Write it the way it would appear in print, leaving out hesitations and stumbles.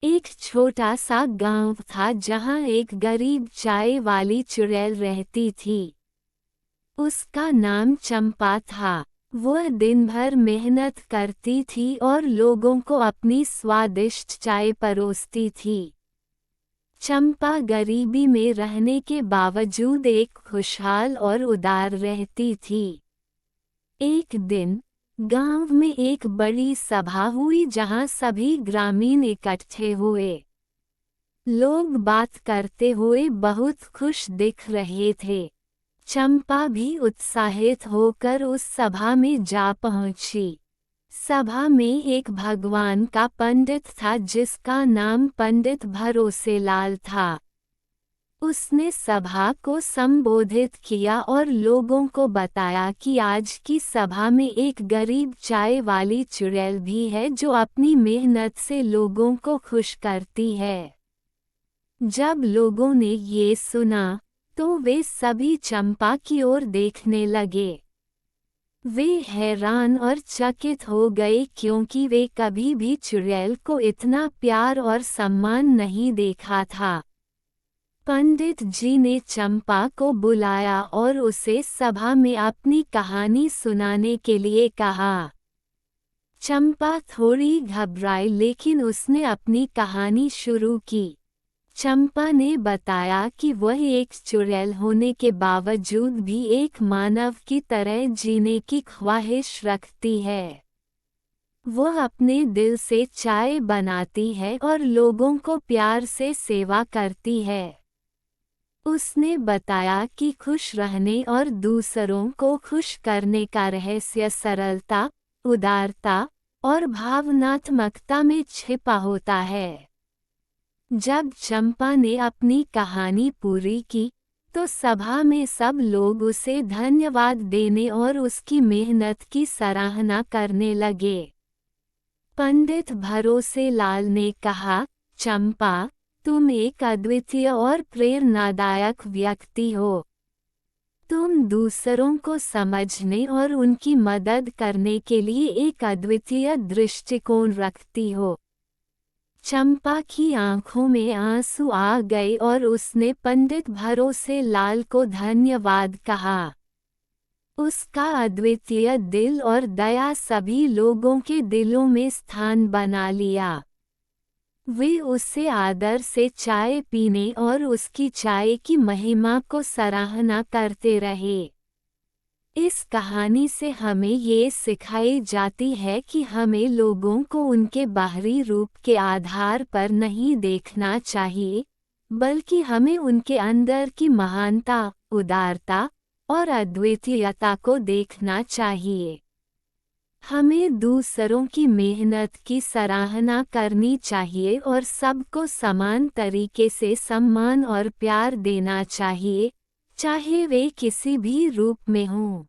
एक छोटा सा गांव था जहां एक गरीब चाय वाली चुड़ैल रहती थी। उसका नाम चंपा था। वह दिन भर मेहनत करती थी और लोगों को अपनी स्वादिष्ट चाय परोसती थी। चंपा गरीबी में रहने के बावजूद एक खुशहाल और उदार रहती थी। एक दिन गांव में एक बड़ी सभा हुई जहां सभी ग्रामीण इकट्ठे हुए। लोग बात करते हुए बहुत खुश दिख रहे थे। चंपा भी उत्साहित होकर उस सभा में जा पहुंची। सभा में एक भगवान का पंडित था जिसका नाम पंडित भरोसेलाल था। उसने सभा को संबोधित किया और लोगों को बताया कि आज की सभा में एक गरीब चाय वाली चुड़ैल भी है जो अपनी मेहनत से लोगों को खुश करती है। जब लोगों ने ये सुना तो वे सभी चंपा की ओर देखने लगे। वे हैरान और चकित हो गए क्योंकि वे कभी भी चुड़ैल को इतना प्यार और सम्मान नहीं देखा था। पंडित जी ने चंपा को बुलाया और उसे सभा में अपनी कहानी सुनाने के लिए कहा। चंपा थोड़ी घबराई लेकिन उसने अपनी कहानी शुरू की। चंपा ने बताया कि वह एक चुड़ैल होने के बावजूद भी एक मानव की तरह जीने की ख्वाहिश रखती है। वह अपने दिल से चाय बनाती है और लोगों को प्यार से सेवा करती है। उसने बताया कि खुश रहने और दूसरों को खुश करने का रहस्य सरलता, उदारता और भावनात्मकता में छिपा होता है। जब चंपा ने अपनी कहानी पूरी की तो सभा में सब लोग उसे धन्यवाद देने और उसकी मेहनत की सराहना करने लगे। पंडित भरोसेलाल ने कहा, चंपा, तुम एक अद्वितीय और प्रेरणादायक व्यक्ति हो। तुम दूसरों को समझने और उनकी मदद करने के लिए एक अद्वितीय दृष्टिकोण रखती हो। चंपा की आंखों में आंसू आ गए और उसने पंडित भरोसेलाल को धन्यवाद कहा। उसका अद्वितीय दिल और दया सभी लोगों के दिलों में स्थान बना लिया। वे उससे आदर से चाय पीने और उसकी चाय की महिमा को सराहना करते रहे। इस कहानी से हमें ये सिखाई जाती है कि हमें लोगों को उनके बाहरी रूप के आधार पर नहीं देखना चाहिए, बल्कि हमें उनके अंदर की महानता, उदारता और अद्वितीयता को देखना चाहिए। हमें दूसरों की मेहनत की सराहना करनी चाहिए और सबको समान तरीके से सम्मान और प्यार देना चाहिए, चाहे वे किसी भी रूप में हों।